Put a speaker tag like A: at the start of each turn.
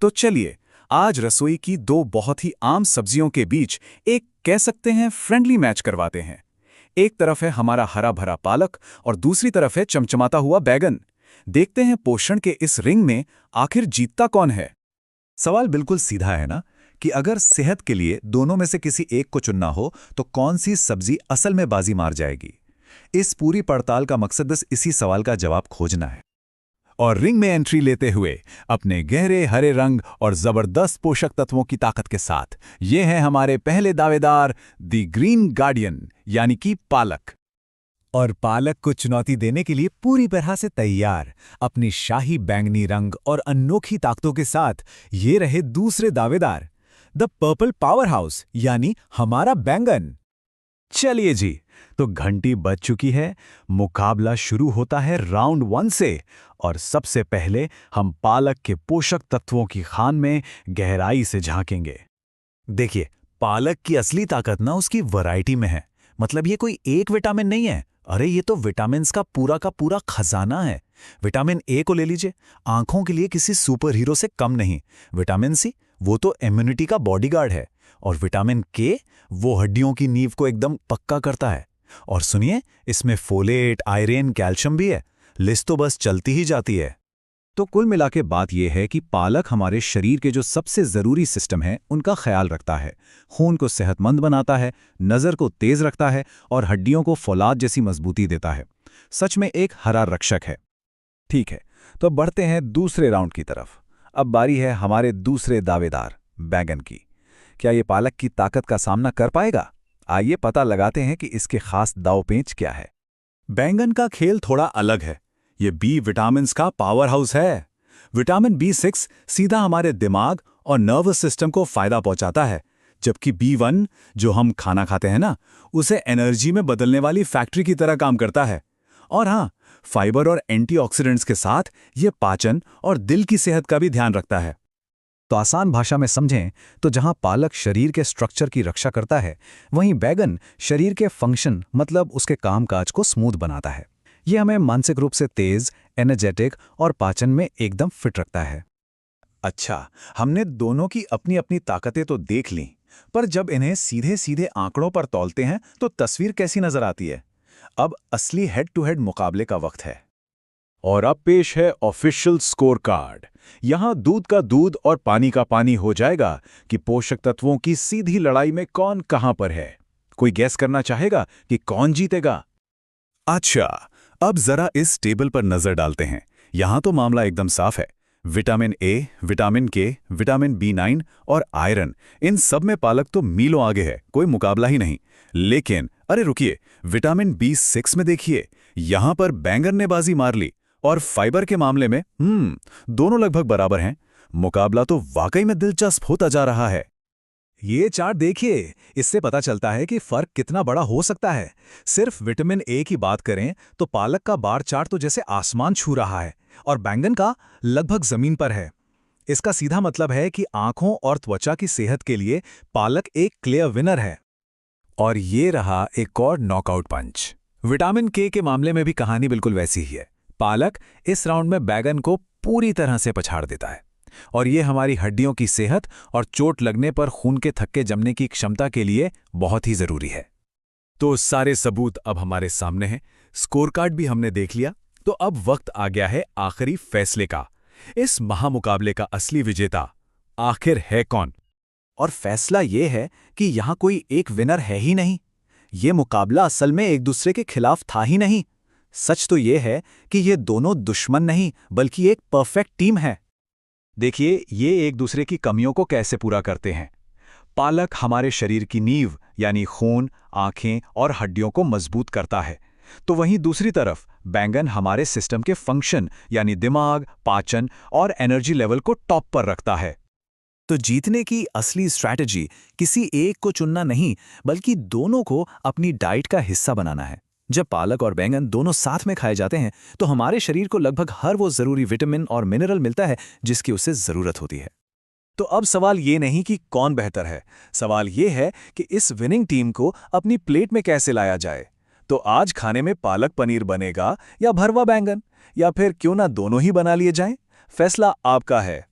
A: तो चलिए आज रसोई की दो बहुत ही आम सब्जियों के बीच एक कह सकते हैं फ्रेंडली मैच करवाते हैं। एक तरफ है हमारा हरा भरा पालक और दूसरी तरफ है चमचमाता हुआ बैगन। देखते हैं पोषण के इस रिंग में आखिर जीतता कौन है।
B: सवाल बिल्कुल सीधा है ना कि अगर सेहत के लिए दोनों में से किसी एक को चुनना हो तो कौन सी सब्जी असल में बाजी मार जाएगी। इस पूरी पड़ताल का मकसद बस इसी सवाल का जवाब खोजना है। और रिंग में एंट्री लेते हुए अपने गहरे हरे रंग और जबरदस्त पोषक तत्वों की ताकत के साथ ये हैं हमारे पहले दावेदार द ग्रीन गार्डियन यानी कि पालक। और पालक को चुनौती देने के लिए पूरी तरह से तैयार अपनी शाही बैंगनी रंग और अनोखी ताकतों के साथ ये रहे दूसरे दावेदार द पर्पल पावर हाउस यानी हमारा बैंगन। चलिए जी, तो घंटी बज चुकी है, मुकाबला शुरू होता है राउंड 1 से। और सबसे पहले हम पालक के पोषक तत्वों की खान में गहराई से झांकेंगे। देखिए, पालक की असली ताकत ना उसकी वैरायटी में है। मतलब ये कोई एक विटामिन नहीं है, अरे ये तो विटामिन्स का पूरा खजाना है। विटामिन ए को ले लीजिए, आंखों के लिए किसी सुपर हीरो से कम नहीं। विटामिन सी, वो तो इम्यूनिटी का बॉडीगार्ड है। और विटामिन के, वो हड्डियों की नींव को एकदम पक्का करता है। और सुनिए, इसमें फोलेट, आयरन, कैल्शियम भी है। लिस्ट तो बस चलती ही जाती है। तो कुल मिला के बात यह है कि पालक हमारे शरीर के जो सबसे जरूरी सिस्टम हैं उनका ख्याल रखता है। खून को सेहतमंद बनाता है, नज़र को तेज रखता है और हड्डियों को फौलाद जैसी मजबूती देता है। सच में एक हरा रक्षक है। ठीक है, तो बढ़ते हैं दूसरे राउंड की तरफ। अब बारी है हमारे दूसरे दावेदार बैगन की। क्या ये पालक की ताकत का सामना कर पाएगा? आइए पता लगाते हैं कि इसके खास दांव-पेच क्या है। बैंगन का खेल थोड़ा अलग है। ये बी विटामिन्स का पावर हाउस है। विटामिन B6 सीधा हमारे दिमाग और नर्वस सिस्टम को फायदा पहुंचाता है, जबकि B1 जो हम खाना खाते हैं ना, उसे एनर्जी में बदलने वाली फैक्ट्री की तरह काम करता है। और हाँ, फाइबर और एंटीऑक्सीडेंट्स के साथ ये पाचन और दिल की सेहत का भी ध्यान रखता है। तो आसान भाषा में समझें तो जहां पालक शरीर के स्ट्रक्चर की रक्षा करता है, वहीं बैगन शरीर के फंक्शन मतलब उसके कामकाज को स्मूथ बनाता है। ये हमें मानसिक रूप से तेज, एनर्जेटिक और पाचन में एकदम फिट रखता है। अच्छा, हमने दोनों की अपनी अपनी ताकतें तो देख लीं, पर जब इन्हें सीधे सीधे आंकड़ों पर तौलते हैं तो तस्वीर कैसी नजर आती है? अब असली हेड टू हेड मुकाबले का वक्त है। और अब पेश है ऑफिशियल स्कोर कार्ड। यहां दूध का दूध और पानी का पानी हो जाएगा कि पोषक तत्वों की सीधी लड़ाई में कौन कहां पर है। कोई गैस करना चाहेगा कि कौन जीतेगा? अच्छा, अब जरा इस टेबल पर नजर डालते हैं। यहां तो मामला एकदम साफ है। विटामिन ए, विटामिन के, विटामिन B9 और आयरन, इन सब में पालक तो मीलों आगे है, कोई मुकाबला ही नहीं। लेकिन अरे रुकिए, विटामिन B6 में देखिए, यहां पर बैंगन ने बाजी मार ली। और फाइबर के मामले में दोनों लगभग बराबर हैं। मुकाबला तो वाकई में दिलचस्प होता जा रहा है। ये चार्ट देखिए, इससे पता चलता है कि फर्क कितना बड़ा हो सकता है। सिर्फ विटामिन ए की बात करें तो पालक का बार चार्ट तो जैसे आसमान छू रहा है और बैंगन का लगभग जमीन पर है। इसका सीधा मतलब है कि आंखों और त्वचा की सेहत के लिए पालक एक क्लियर विनर है। और ये रहा एक और नॉकआउट पंच। विटामिन के मामले में भी कहानी बिल्कुल वैसी ही है। पालक इस राउंड में बैगन को पूरी तरह से पछाड़ देता है। और ये हमारी हड्डियों की सेहत और चोट लगने पर खून के थक्के जमने की क्षमता के लिए बहुत ही जरूरी है। तो सारे सबूत अब हमारे सामने हैं, स्कोर कार्ड भी हमने देख लिया। तो अब वक्त आ गया है आखिरी फैसले का। इस महामुकाबले का असली विजेता आखिर है कौन? और फैसला ये है कि यहां कोई एक विनर है ही नहीं। ये मुकाबला असल में एक दूसरे के खिलाफ था ही नहीं। सच तो ये है कि ये दोनों दुश्मन नहीं बल्कि एक परफेक्ट टीम है। देखिए, ये एक दूसरे की कमियों को कैसे पूरा करते हैं। पालक हमारे शरीर की नींव यानी खून, आंखें और हड्डियों को मजबूत करता है, तो वहीं दूसरी तरफ बैंगन हमारे सिस्टम के फंक्शन यानी दिमाग, पाचन और एनर्जी लेवल को टॉप पर रखता है। तो जीतने की असली स्ट्रैटेजी किसी एक को चुनना नहीं बल्कि दोनों को अपनी डाइट का हिस्सा बनाना है। जब पालक और बैंगन दोनों साथ में खाए जाते हैं तो हमारे शरीर को लगभग हर वो जरूरी विटामिन और मिनरल मिलता है जिसकी उसे जरूरत होती है। तो अब सवाल ये नहीं कि कौन बेहतर है, सवाल ये है कि इस विनिंग टीम को अपनी प्लेट में कैसे लाया जाए। तो आज खाने में पालक पनीर बनेगा या भरवा बैंगन, या फिर क्यों ना दोनों ही बना लिए जाएं? फैसला आपका है।